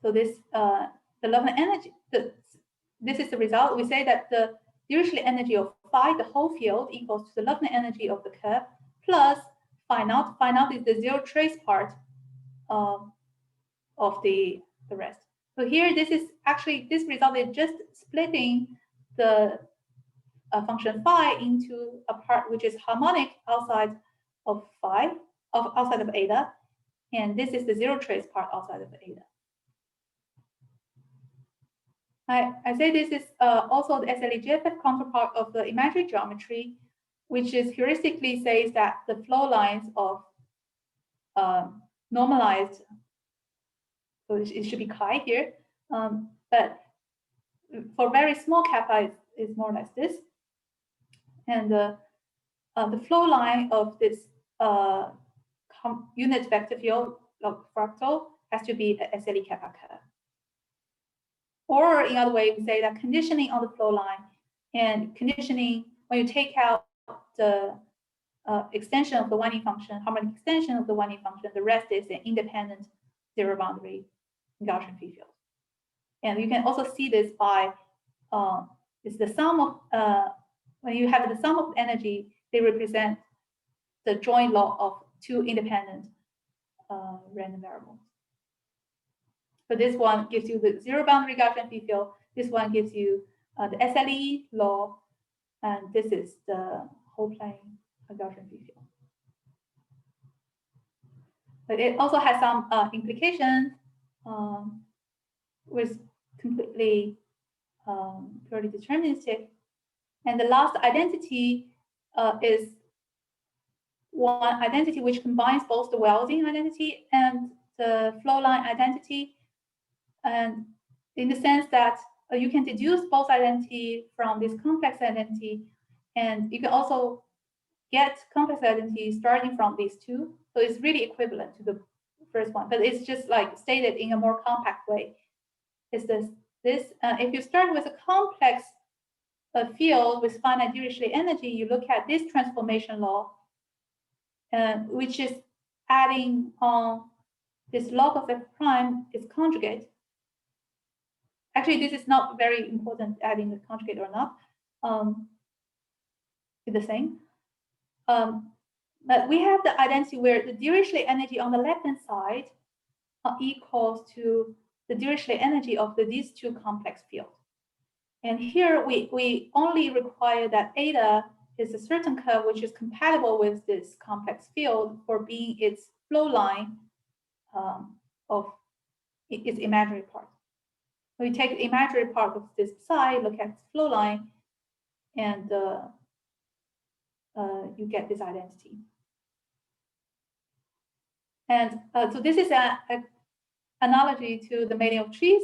So this the Logan energy. This is the result. We say that the Dirichlet energy of phi, the whole field, equals to the Logan energy of the curve plus phi naught. Phi naught is the zero trace part of the rest. So here, this is actually, this result is just splitting the function phi into a part which is harmonic outside of phi, outside of eta, and this is the zero trace part outside of eta. I say this is also the SLEGFF counterpart of the imaginary geometry, which is heuristically says that the flow lines of normalized, so it should be chi here, but for very small kappa, it's more or less this. And the flow line of this unit vector field of fractal has to be a SLE kappa curve. Or in other way, we say that conditioning on the flow line and conditioning, when you take out the extension of the winding function, harmonic extension of the winding function, the rest is an independent zero boundary Gaussian free field. And you can also see this by, it's the sum of, when you have the sum of energy, they represent the joint law of two independent random variables. So this one gives you the zero boundary Gaussian free field. This one gives you the SLE law, and this is the whole plane Gaussian free field. But it also has some implications with completely purely deterministic. And the last identity is one identity which combines both the Welding identity and the Flowline identity. And in the sense that you can deduce both identity from this complex identity, and you can also get complex identity starting from these two. So it's really equivalent to the first one, but it's just like stated in a more compact way. Is this if you start with a complex field with finite Dirichlet energy, you look at this transformation law, which is adding on this log of f prime is conjugate. Actually, this is not very important, adding the conjugate or not. It's the same. But we have the identity where the Dirichlet energy on the left-hand side equals to the Dirichlet energy of these two complex fields. And here we only require that eta is a certain curve which is compatible with this complex field for being its flow line of its imaginary part. So we take the imaginary part of this psi, look at its flow line, and you get this identity. And so this is an analogy to the mailing of trees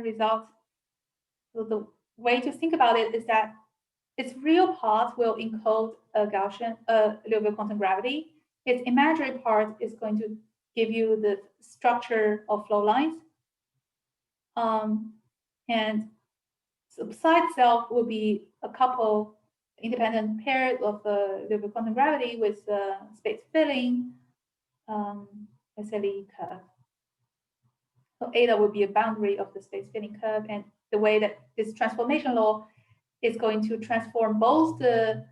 result. So the way to think about it is that its real part will encode a Gaussian, Liouville quantum gravity. Its imaginary part is going to give you the structure of flow lines. And so psi itself will be a couple independent pair of the quantum gravity with space filling SLE curve. So eta would be a boundary of the space filling curve, and the way that this transformation law is going to transform both the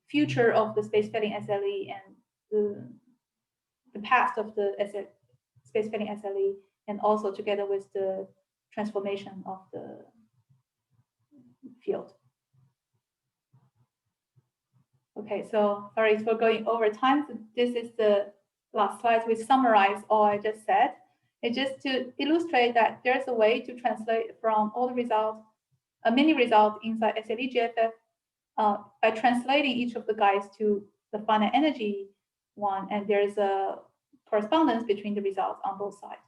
future of the space filling SLE and the past of the space filling SLE, and also together with the transformation of the field. Okay, so sorry for going over time. So this is the last slide. We summarize all I just said. It's just to illustrate that there's a way to translate from all the results, a mini result inside SLE GFF by translating each of the guys to the finite energy one, and there's a correspondence between the results on both sides.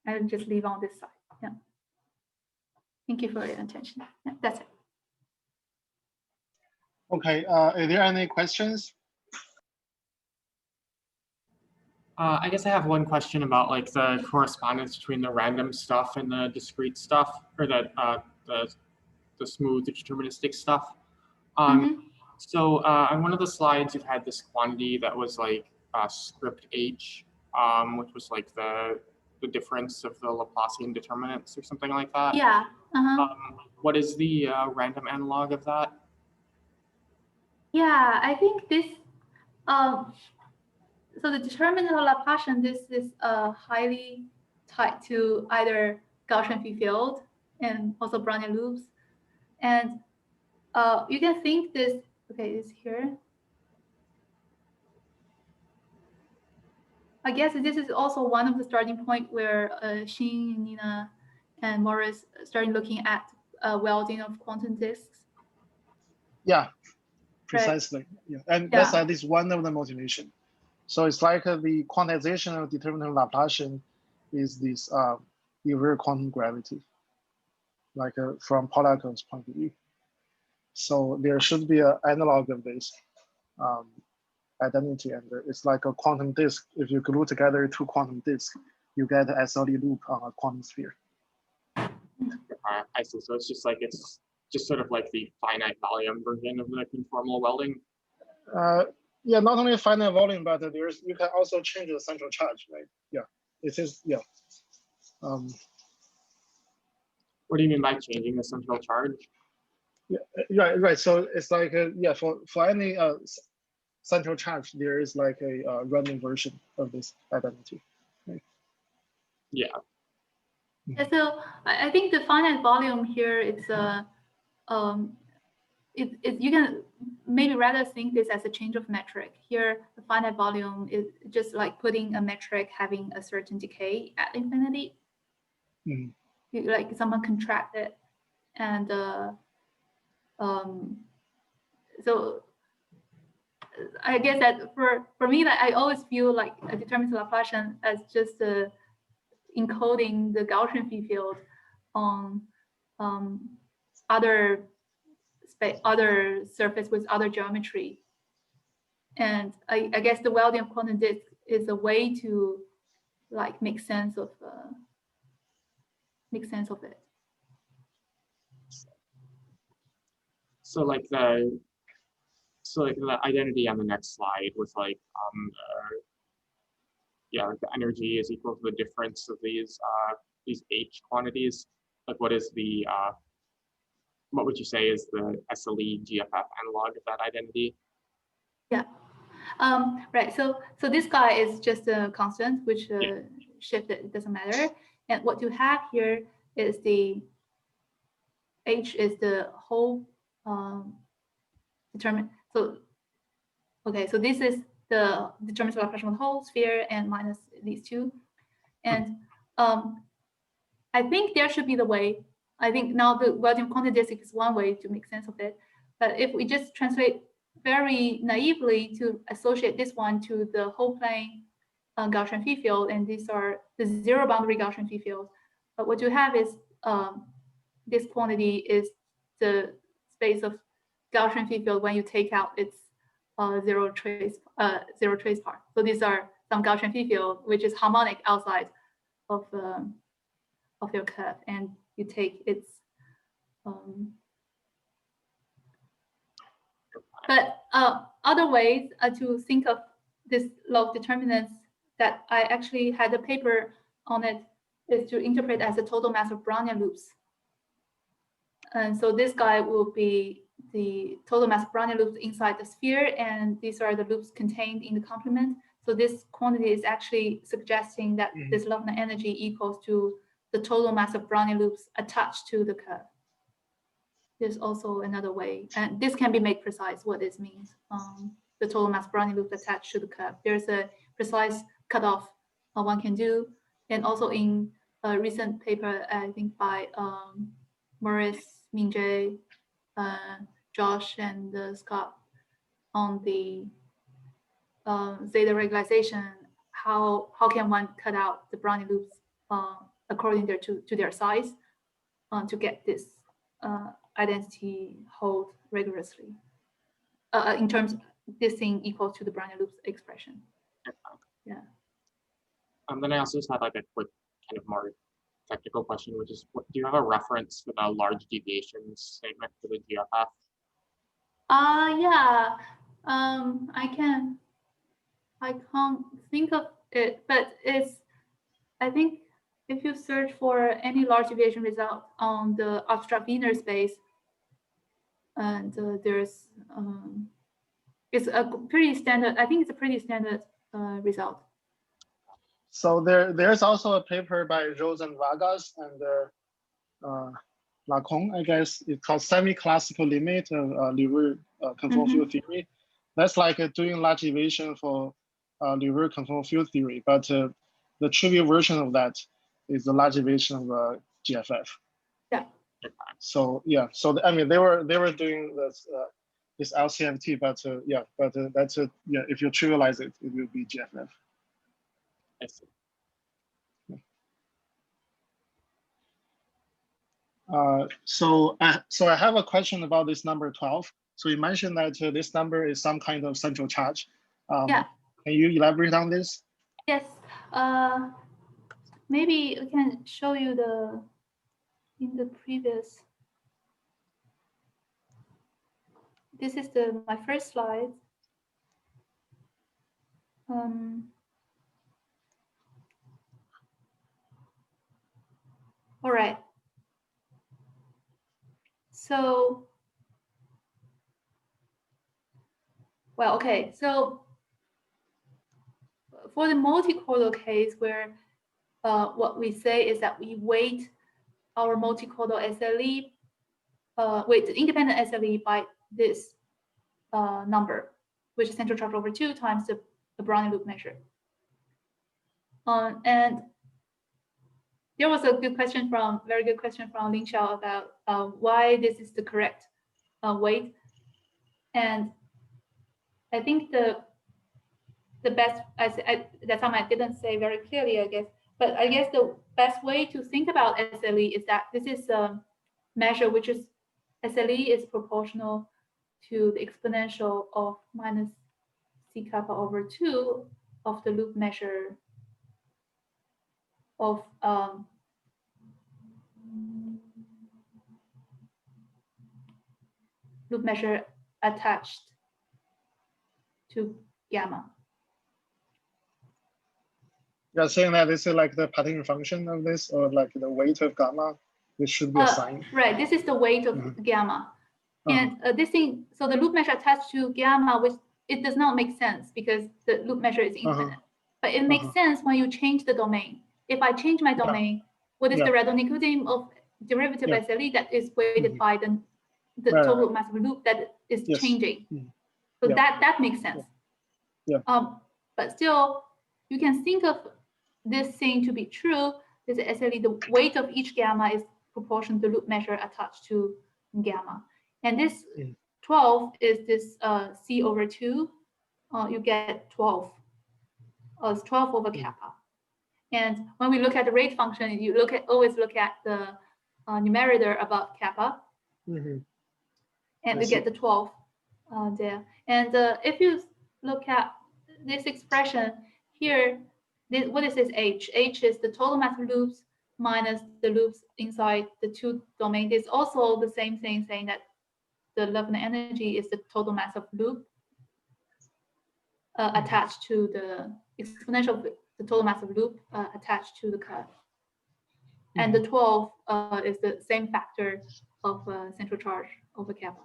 I'll just leave on this side. Yeah. Thank you for your attention. Yeah, that's it. Okay, are there any questions? I guess I have one question about like the correspondence between the random stuff and the discrete stuff, or the smooth deterministic stuff. So on one of the slides, you had this quantity that was like script h, which was like the difference of the Laplacian determinants or something like that. Yeah. What is the random analog of that? Yeah, I think this. So the determinant of Laplacian, this is highly tied to either Gaussian free field and also Brownian loops, and you can think this. Okay, is here. I guess this is also one of the starting point where Xin, Nina, and Morris started looking at welding of quantum disks. Yeah, precisely. Right. Yeah, and that's at least one of the motivation. So it's like the quantization of determinant Laplacian is this irregular quantum gravity, like from Pollack's point of view. So there should be an analog of this identity, and it's like a quantum disk. If you glue together two quantum disks, you get an SLE loop on a quantum sphere. I see. So it's just sort of like the finite volume version of the conformal welding. Yeah, not only finite volume, but you can also change the central charge, right? Yeah, it is. Yeah. What do you mean by changing the central charge? Yeah, right. So it's like yeah, for any central charge, there is like a random version of this identity. Right? Yeah. So I think the finite volume here is you can maybe rather think this as a change of metric. Here, the finite volume is just like putting a metric having a certain decay at infinity. Like someone contract it, and so I guess that for me, that I always feel like a determinant Laplacian as just encoding the Gaussian free field on other surface with other geometry, and I guess the welding of quantum disk is a way to like make sense of it. So like the identity on the next slide with like like the energy is equal to the difference of these H quantities. Like what is the what would you say is the SLE GFF analog of that identity? Yeah, right. So this guy is just a constant, which shifted, it doesn't matter. And what you have here is the H is the whole determinant. So okay, so this is the determinant Laplacian of the whole sphere and minus these two. And I think there should be the way. I think now the welding quantum disk is one way to make sense of it. But if we just translate very naively to associate this one to the whole plane Gaussian free field, and these are the zero boundary Gaussian free fields. But what you have is this quantity is the space of Gaussian free field when you take out its zero trace part. So these are some Gaussian free field which is harmonic outside of your curve, and you take its But other ways to think of this law of determinants that I actually had a paper on it is to interpret as a total mass of Brownian loops. And so this guy will be the total mass of Brownian loops inside the sphere, and these are the loops contained in the complement. So this quantity is actually suggesting that this Logan energy equals to the total mass of Brownian loops attached to the curve. There's also another way, and this can be made precise what this means. The total mass Brownian loop attached to the curve. There's a precise cutoff one can do, and also in a recent paper, I think by Maurice, Mingjae, Josh, and Scott on the Zeta regularization. How can one cut out the Brownian loops according to their size to get this identity hold rigorously in terms of this thing equal to the Brownian loops expression. Yeah. Then I also just had like a quick kind of more technical question, which is, do you have a reference for the large deviation statement for the GFF? Yeah. I can't think of it, but I think if you search for any large deviation result on the abstract Wiener space, and there's it's a pretty standard. I think it's a pretty standard result. So there's also a paper by Rose and Vargas and Lacon, I guess. It's called semi-classical limit of Liouville conformal field theory. That's like doing large deviation for Liouville conformal field theory, but the trivial version of that is the large deviation of GFF. Yeah. So yeah, so I mean they were doing this LCFT, but that's yeah. If you trivialize it, it will be GFF. I see. So I have a question about this number 12. So you mentioned that this number is some kind of central charge. Yeah. Can you elaborate on this? Yes. Maybe we can show you in the previous. This is my first slide. All right. So, well, okay. So for the multicolor case, where what we say is that we weight our multicolor SLE, weight the independent SLE by this number, which is central charge over 2 times the Brownian loop measure. And there was a very good question from Lin Xiao about why this is the correct weight. And I think the best, that time I didn't say very clearly, I guess, but I guess the best way to think about SLE is that this is a measure which is, SLE is proportional to the exponential of minus C kappa over 2 of the loop measure of loop measure attached to gamma. You're saying that this is like the partition function of this, or like the weight of gamma, which should be assigned? Right, this is the weight of gamma. And this thing, so the loop measure attached to gamma, which it does not make sense because the loop measure is infinite. But it makes sense when you change the domain. If I change my domain, what is the Radon-Nikodym of derivative SLE that is weighted by the total mass of the loop that is changing? So that makes sense. But still, you can think of this thing to be true. This SLE, the weight of each gamma is proportional to the loop measure attached to gamma. And this 12 is this C over 2. You get 12. It's 12 over kappa. And when we look at the rate function, you always look at the numerator above kappa. And we get the 12 there. And if you look at this expression here, what is this H? H is the total mass of loops minus the loops inside the 2 domain. It's also the same thing, saying that the Logan energy is the total mass of loop attached to the exponential of the total mass of loop attached to the curve. And the 12 is the same factor of central charge over kappa.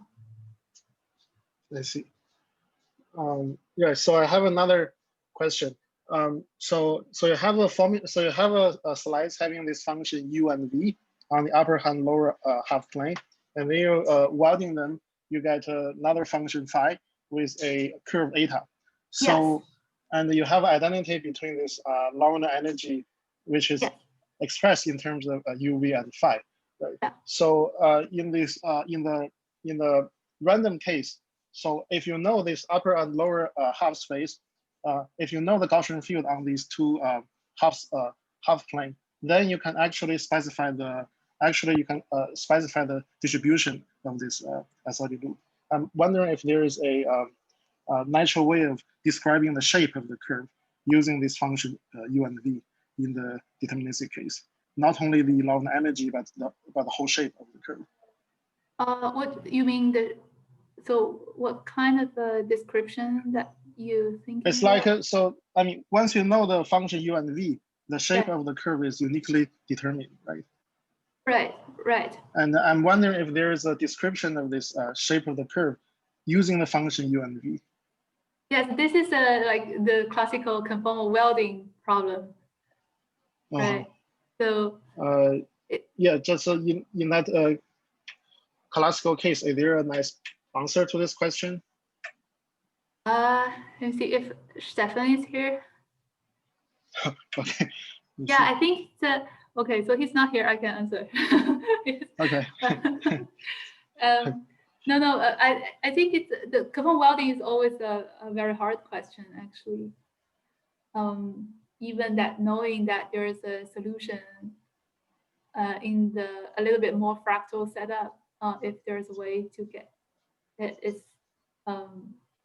I see. Yeah, so I have another question. So you have a formula. So you have a slice having this function u and v on the upper and lower half plane, and then you welding them, you get another function phi with a curve eta. So Yes. and you have identity between this Logan energy, which is expressed in terms of uv and phi. Right. Yeah. So in this in the random case, so if you know this upper and lower half space, if you know the Gaussian field on these two half plane, then you can actually specify the specify the distribution of this SLE loop. I'm wondering if there is a natural way of describing the shape of the curve using this function u and v in the deterministic case, not only the Logan energy but the whole shape of the curve. What you mean so what kind of description that you think? It's like so. I mean, once you know the function u and v, the shape of the curve is uniquely determined, right? Right. And I'm wondering if there is a description of this shape of the curve using the function u and v. Yes, this is like the classical conformal welding problem, right? So yeah, just in that classical case, is there a nice answer to this question? Let me see if Stefan is here. Okay. Yeah, I think okay, so he's not here. I can answer. Okay. No, I think it's the conformal welding is always a very hard question, actually. Even that knowing that there is a solution in the a little bit more fractal setup, if there's a way to get it, is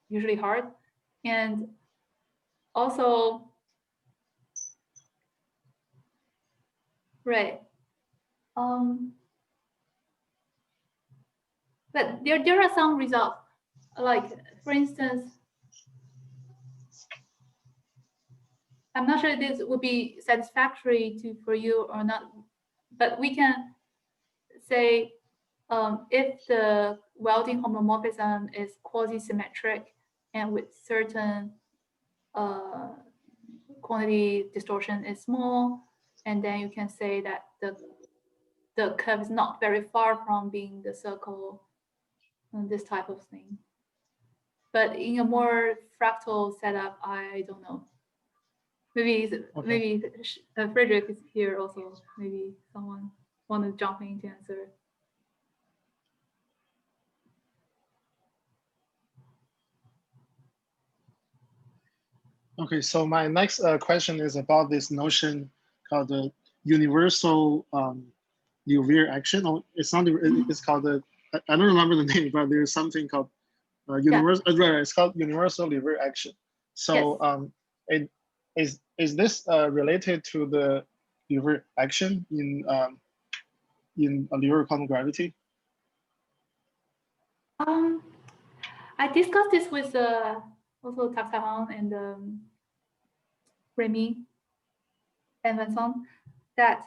usually hard. And also, right. But there are some results, like for instance, I'm not sure this would be satisfactory for you or not, but we can say if the welding homomorphism is quasi-symmetric and with certain quantity distortion is small, and then you can say that the curve is not very far from being the circle, and this type of thing. But in a more fractal setup, I don't know. Maybe Frederick is here also. Maybe someone want to jump in to answer. Okay, so my next question is about this notion called the universal Liouville action. Oh, it's not. It's called the. I don't remember the name, but there's something called universal. Right, it's called universal Liouville action. So is this related to the Liouville action in Liouville quantum gravity? I discussed this with also Taksahang and Remy and Vincent, that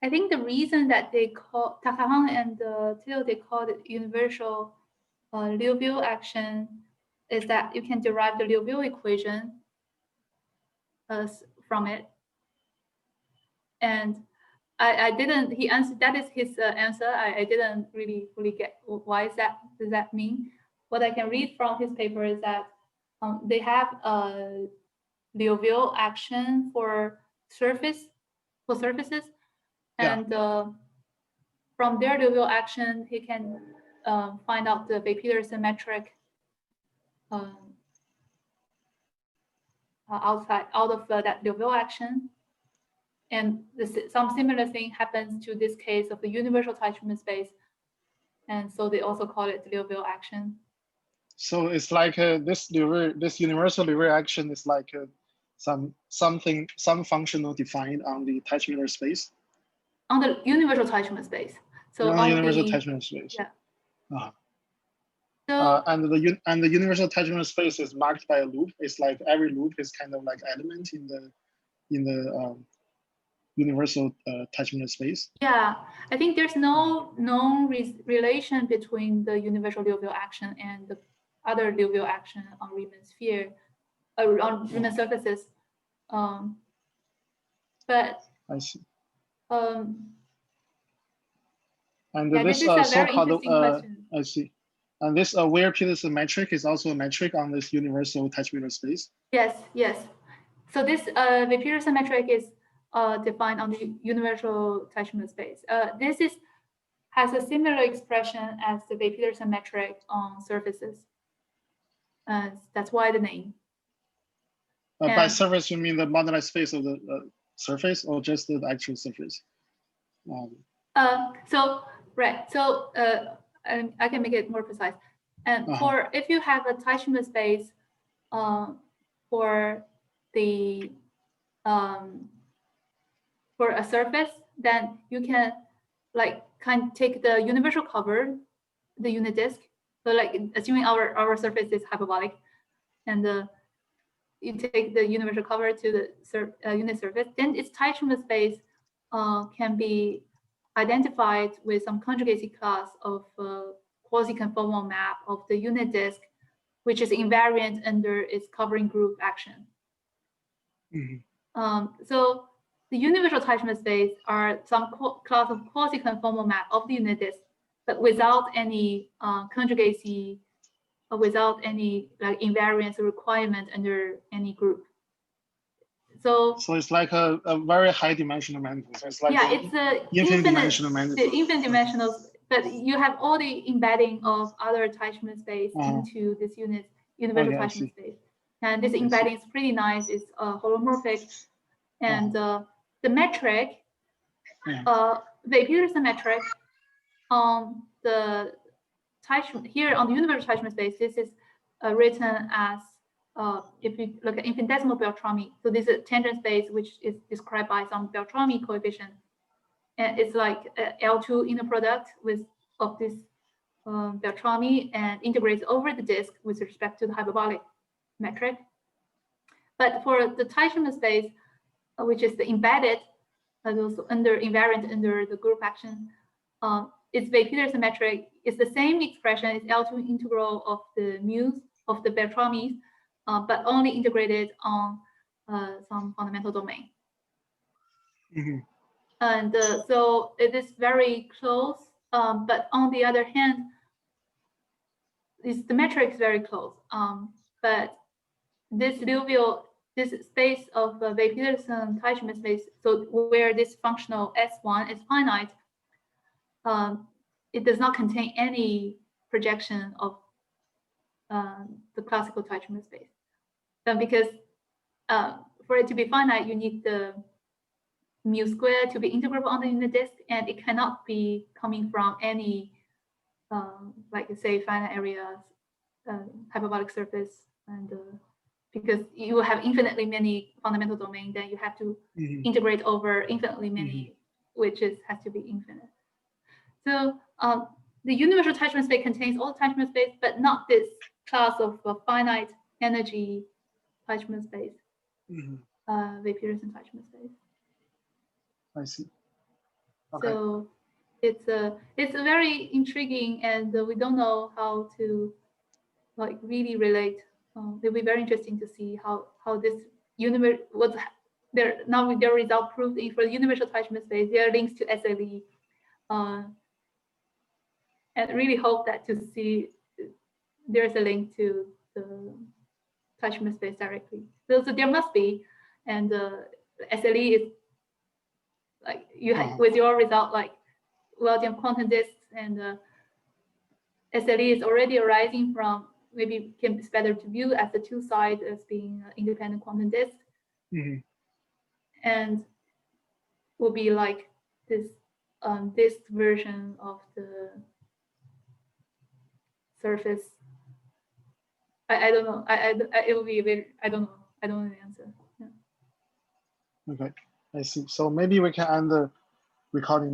I think the reason that they call Taksahang and Theo, they called it universal Liouville action is that you can derive the Liouville equation from it. And I didn't, he answered, that is his answer. I didn't really fully get why is that, does that mean? What I can read from his paper is that they have a Liouville action for surfaces, and from their Liouville action, he can find out the Bay-Peter symmetric out of that Liouville action. And some similar thing happens to this case of the universal Teichmann space. And so they also call it the Liouville action. So it's like this universal Liouville action is like some functional defined on the Teichmann space. On the universal Teichmann space. So on the universal Teichmann space. Yeah. So and the universal attachment space is marked by a loop. It's like every loop is kind of like element in the universal attachment space. yeah, I think there's no known relation between the universal Liouville action and the other Liouville action on Riemann sphere, on Riemann surfaces. But I see. And yeah, this is a very interesting question. I see. And this Weir-Peterson metric is also a metric on this universal attachment space. Yes, yes. So this Weir-Peterson metric is defined on the universal attachment space. This has a similar expression as the Weir-Peterson metric on surfaces. That's why the name. By surface, you mean the moduli space of the surface, or just the actual surface? Right. So I can make it more precise. And for if you have attachment space for the for a surface, then you can take the universal cover, the unit disk. So like assuming our surface is hyperbolic, and you take the universal cover to the unit surface, then its attachment space can be identified with some conjugacy class of quasi-conformal map of the unit disk, which is invariant under its covering group action. So the universal attachment space are some class of quasi-conformal map of the unit disk, but without any conjugacy, or without any invariance requirement under any group. So it's like a very high dimensional manifold. So it's like it's a infinite dimensional manifold. The infinite dimensional, but you have all the embedding of other attachment space into this universal attachment space. And this embedding is pretty nice. It's holomorphic. And the metric, the Weir-Peterson metric on the attachment here on the universal attachment space, this is written as if you look at infinitesimal Beltrami. So this is a tangent space which is described by some Beltrami coefficient, and it's like L2 inner product of this Beltrami and integrates over the disk with respect to the hyperbolic metric. But for the attachment space, which is the embedded, also invariant under the group action, its Weir-Peterson metric is the same expression as L2 integral of the mu's of the Beltramis, but only integrated on some fundamental domain. And so it is very close, but on the other hand, the metric is very close. But this space of Weir-Peterson attachment space, so where this functional S1 is finite, it does not contain any projection of the classical attachment space. Because for it to be finite, you need the mu squared to be integrable on the unit disk, and it cannot be coming from any, like say, finite areas, hyperbolic surface, and because you have infinitely many fundamental domain, then you have to integrate over infinitely many, which has to be infinite. So the universal attachment space contains all attachment space, but not this class of finite energy attachment space, Weir-Peterson attachment space. I see. Okay. So it's very intriguing, and we don't know how to really relate. It'll be very interesting to see how this universe now with their result proved for the universal attachment space, there are links to SLE, and really hope that to see there's a link to the attachment space directly. So there must be, and SLE is like you have with your result Welding quantum disks, and SLE is already arising from, maybe it's better to view as the two sides as being independent quantum disks, and will be like this this version of the surface. I don't know. It will be a bit. I don't know. I don't know the answer. Yeah. Okay, I see. So maybe we can end the recording now.